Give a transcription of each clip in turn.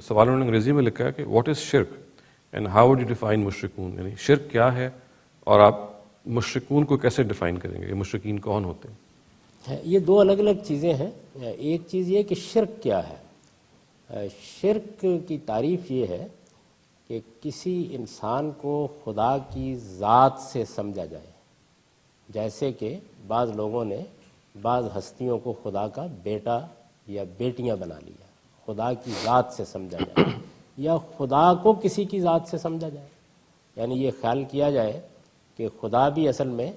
سوال انہوں نے انگریزی میں لکھا ہے کہ what is shirk and how would you define mushrikun, یعنی شرک کیا ہے اور آپ مشرکون کو کیسے ڈیفائن کریں گے، یہ مشرکین کون ہوتے ہیں؟ یہ دو الگ الگ چیزیں ہیں. ایک چیز یہ کہ شرک کیا ہے. شرک کی تعریف یہ ہے کہ کسی انسان کو خدا کی ذات سے سمجھا جائے، جیسے کہ بعض لوگوں نے بعض ہستیوں کو خدا کا بیٹا یا بیٹیاں بنا لیا، خدا کی ذات سے سمجھا جائے، یا خدا کو کسی کی ذات سے سمجھا جائے، یعنی یہ خیال کیا جائے کہ خدا بھی اصل میں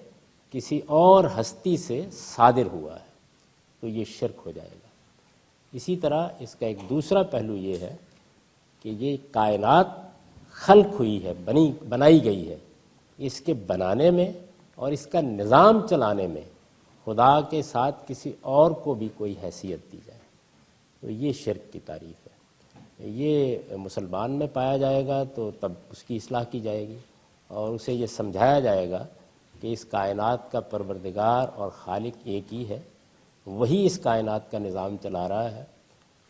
کسی اور ہستی سے صادر ہوا ہے، تو یہ شرک ہو جائے گا. اسی طرح اس کا ایک دوسرا پہلو یہ ہے کہ یہ کائنات خلق ہوئی ہے، بنائی گئی ہے، اس کے بنانے میں اور اس کا نظام چلانے میں خدا کے ساتھ کسی اور کو بھی کوئی حیثیت دی جائے، تو یہ شرک کی تعریف ہے. یہ مسلمان میں پایا جائے گا تو تب اس کی اصلاح کی جائے گی اور اسے یہ سمجھایا جائے گا کہ اس کائنات کا پروردگار اور خالق ایک ہی ہے، وہی اس کائنات کا نظام چلا رہا ہے،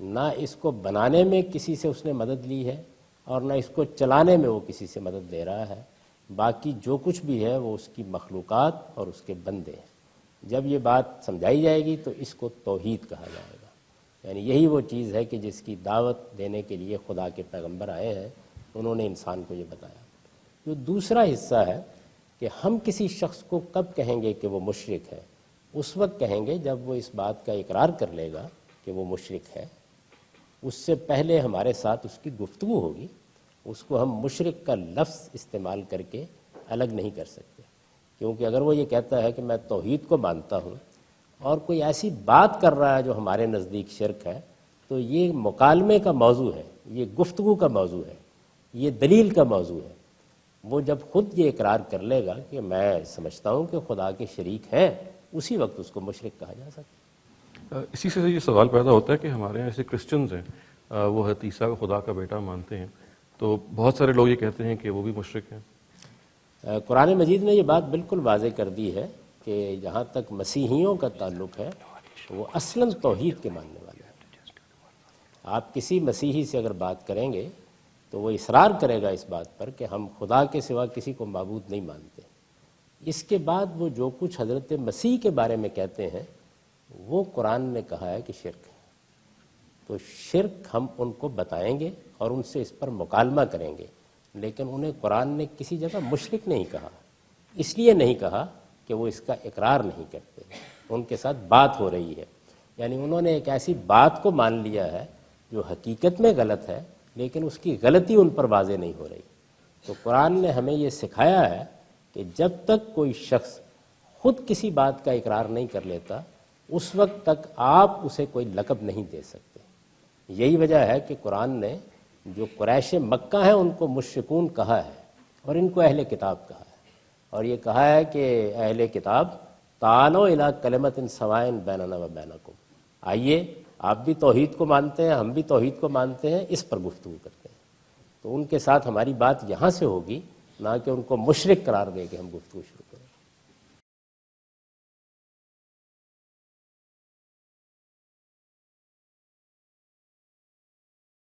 نہ اس کو بنانے میں کسی سے اس نے مدد لی ہے اور نہ اس کو چلانے میں وہ کسی سے مدد لے رہا ہے. باقی جو کچھ بھی ہے وہ اس کی مخلوقات اور اس کے بندے ہیں. جب یہ بات سمجھائی جائے گی تو اس کو توحید کہا جائے گا، یعنی یہی وہ چیز ہے کہ جس کی دعوت دینے کے لیے خدا کے پیغمبر آئے ہیں، انہوں نے انسان کو یہ بتایا. جو دوسرا حصہ ہے کہ ہم کسی شخص کو کب کہیں گے کہ وہ مشرک ہے، اس وقت کہیں گے جب وہ اس بات کا اقرار کر لے گا کہ وہ مشرک ہے. اس سے پہلے ہمارے ساتھ اس کی گفتگو ہوگی، اس کو ہم مشرک کا لفظ استعمال کر کے الگ نہیں کر سکتے، کیونکہ اگر وہ یہ کہتا ہے کہ میں توحید کو مانتا ہوں اور کوئی ایسی بات کر رہا ہے جو ہمارے نزدیک شرک ہے، تو یہ مکالمے کا موضوع ہے، یہ گفتگو کا موضوع ہے، یہ دلیل کا موضوع ہے. وہ جب خود یہ اقرار کر لے گا کہ میں سمجھتا ہوں کہ خدا کے شریک ہیں، اسی وقت اس کو مشرک کہا جا سکتا ہے. اسی سے یہ سوال پیدا ہوتا ہے کہ ہمارے یہاں ایسے کرسچنز ہیں وہ حضرت عیسیٰ کو خدا کا بیٹا مانتے ہیں، تو بہت سارے لوگ یہ کہتے ہیں کہ وہ بھی مشرک ہیں. قرآن مجید نے یہ بات بالکل واضح کر دی ہے کہ جہاں تک مسیحیوں کا تعلق ہے وہ اصلاً توحید کے ماننے والے ہیں. آپ کسی مسیحی سے اگر بات کریں گے تو وہ اصرار کرے گا اس بات پر کہ ہم خدا کے سوا کسی کو معبود نہیں مانتے. اس کے بعد وہ جو کچھ حضرت مسیح کے بارے میں کہتے ہیں وہ قرآن نے کہا ہے کہ شرک ہے. تو شرک ہم ان کو بتائیں گے اور ان سے اس پر مکالمہ کریں گے، لیکن انہیں قرآن نے کسی جگہ مشرک نہیں کہا، اس لیے نہیں کہا کہ وہ اس کا اقرار نہیں کرتے، ان کے ساتھ بات ہو رہی ہے. یعنی انہوں نے ایک ایسی بات کو مان لیا ہے جو حقیقت میں غلط ہے، لیکن اس کی غلطی ان پر واضح نہیں ہو رہی. تو قرآن نے ہمیں یہ سکھایا ہے کہ جب تک کوئی شخص خود کسی بات کا اقرار نہیں کر لیتا، اس وقت تک آپ اسے کوئی لقب نہیں دے سکتے. یہی وجہ ہے کہ قرآن نے جو قریش مکہ ہیں ان کو مشرکون کہا ہے اور ان کو اہل کتاب کہا ہے، اور یہ کہا ہے کہ اہل کتاب تعالوا الی کلمۃ سواء بیننا و بینکم، آئیے آپ بھی توحید کو مانتے ہیں، ہم بھی توحید کو مانتے ہیں، اس پر گفتگو کرتے ہیں. تو ان کے ساتھ ہماری بات یہاں سے ہوگی، نہ کہ ان کو مشرک قرار دے کے ہم گفتگو شروع